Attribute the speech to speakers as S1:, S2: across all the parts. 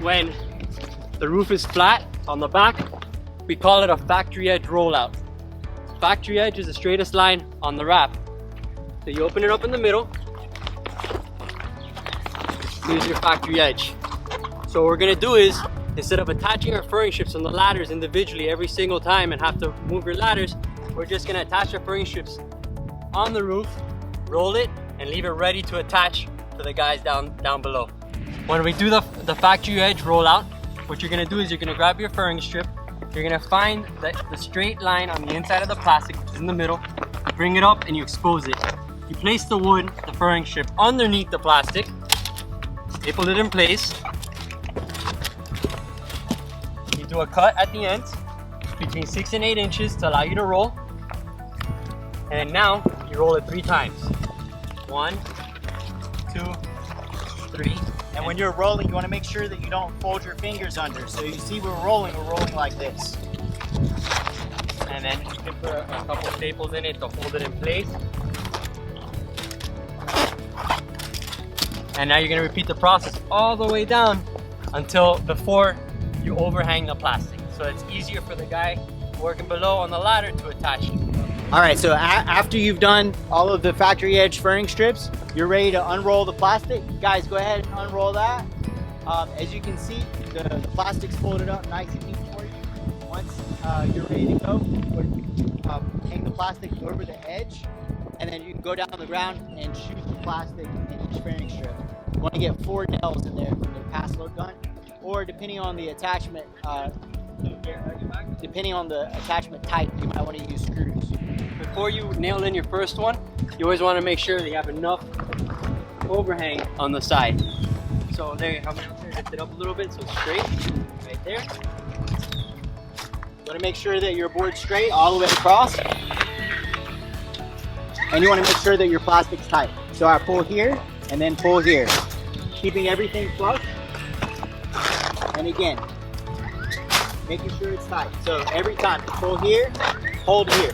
S1: when the roof is flat on the back, we call it a factory edge rollout. Factory edge is the straightest line on the wrap. So you open it up in the middle. Here's your factory edge. So what we're gonna do is, instead of attaching our furring strips on the ladders individually every single time and have to move your ladders, we're just gonna attach our furring strips on the roof, roll it, and leave it ready to attach to the guys down below. When we do the factory edge rollout, what you're gonna do is you're gonna grab your furring strip, you're gonna find the straight line on the inside of the plastic, which is in the middle, bring it up and you expose it. You place the wood, the furring strip, underneath the plastic, staple it in place. You do a cut at the end, between 6 and 8 inches to allow you to roll. And now you roll it 3 times. 1, 2, 3.
S2: And when you're rolling, you want to make sure that you don't fold your fingers under. So you see we're rolling like this.
S1: And then you can put a couple staples in it to hold it in place. And now you're going to repeat the process all the way down until before you overhang the plastic. So it's easier for the guy working below on the ladder to attach it.
S2: All right, so after you've done all of the factory edge furring strips, you're ready to unroll the plastic. Guys, go ahead and unroll that. As you can see, the plastic's folded up nice and neat for you. Once you're ready to go, hang the plastic over the edge, and then you can go down on the ground and shoot the plastic in each furring strip. You want to get 4 nails in there from the pass load gun, or depending on the attachment, type, you might want to use screws.
S1: Before you nail in your first one, you always want to make sure that you have enough overhang on the side. So there, I'm going to lift it up a little bit so it's straight, right there.
S2: You want to make sure that your board's straight all the way across. And you want to make sure that your plastic's tight. So I pull here and then pull here, keeping everything flush. And again, making sure it's tight. So every time, pull here, hold here.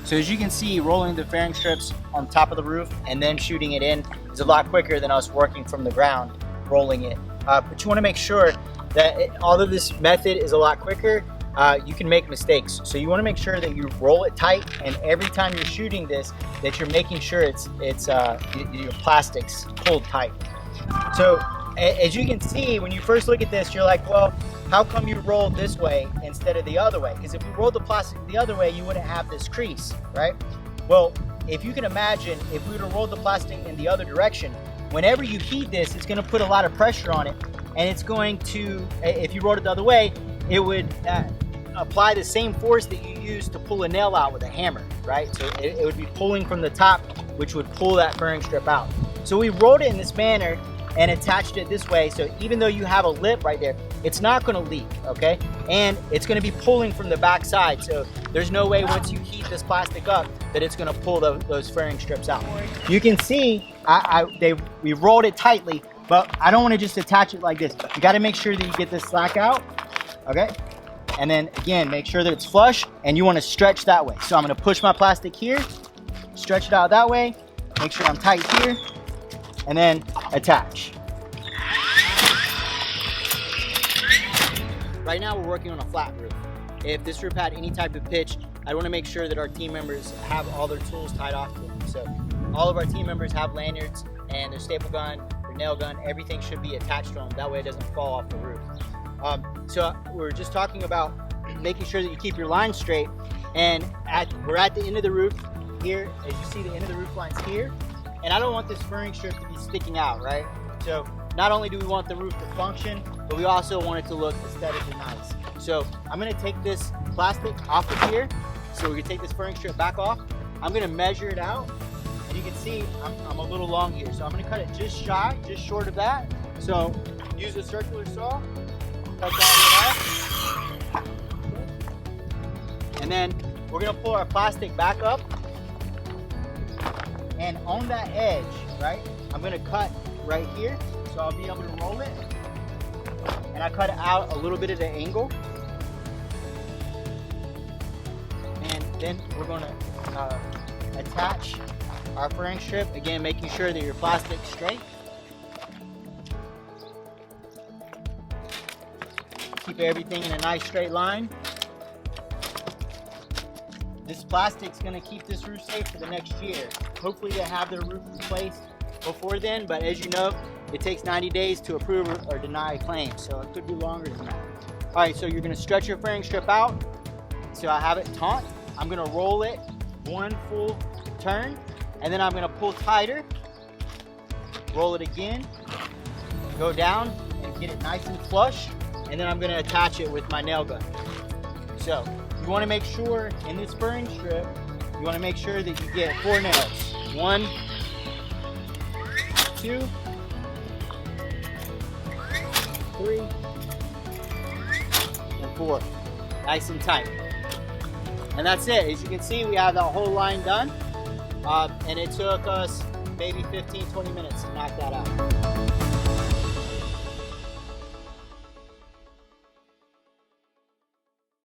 S2: So as you can see, rolling the furring strips on top of the roof and then shooting it in is a lot quicker than us working from the ground, rolling it. But you want to make sure that although this method is a lot quicker, you can make mistakes. So you want to make sure that you roll it tight, and every time you're shooting this, that you're making sure your plastic's pulled tight. So as you can see, when you first look at this, you're like, well, how come you rolled this way instead of the other way? Because if you rolled the plastic the other way, you wouldn't have this crease, right? Well, if you can imagine, if we were to roll the plastic in the other direction, whenever you heat this, it's going to put a lot of pressure on it, and it's going to, if you rolled it the other way, it would apply the same force that you use to pull a nail out with a hammer, right? So it would be pulling from the top, which would pull that furring strip out. So we rolled it in this manner and attached it this way, so even though you have a lip right there, it's not going to leak, okay? And it's going to be pulling from the back side, so there's no way once you heat this plastic up that it's going to pull those furring strips out. You can see we rolled it tightly, but I don't want to just attach it like this. You got to make sure that you get this slack out, okay? And then again, make sure that it's flush, and you want to stretch that way. So I'm going to push my plastic here, stretch it out that way, make sure I'm tight here, and then attach. Right now we're working on a flat roof. If this roof had any type of pitch, I want to make sure that our team members have all their tools tied off to them. So all of our team members have lanyards and their staple gun, their nail gun, everything should be attached to them. That way it doesn't fall off the roof. So we're just talking about making sure that you keep your line straight, and we're at the end of the roof here. As you see, the end of the roof line's here. And I don't want this furring strip to be sticking out, right? So not only do we want the roof to function, but we also want it to look aesthetically nice. So I'm gonna take this plastic off of here. So we're gonna take this furring strip back off. I'm gonna measure it out. And you can see I'm a little long here. So I'm gonna cut it just short of that. So use a circular saw, cut that off. And then we're gonna pull our plastic back up. And on that edge, right, I'm gonna cut right here, so I'll be able to roll it. And I cut it out a little bit at an angle. And then we're gonna attach our furring strip, again, making sure that your plastic's straight. keep everything in a nice straight line. This plastic's gonna keep this roof safe for the next year. Hopefully they have their roof replaced before then, but as you know, it takes 90 days to approve or deny a claim, so it could be longer than that. All right, so you're gonna stretch your fairing strip out. So I have it taut. I'm gonna roll it one full turn, and then I'm gonna pull tighter, roll it again, go down and get it nice and flush, and then I'm gonna attach it with my nail gun. So you wanna make sure in this furring strip, you wanna make sure that you get 4 nails. 1, 2, 3, and 4. Nice and tight. And that's it. As you can see, we have that whole line done. And it took us maybe 15-20 minutes to knock that out.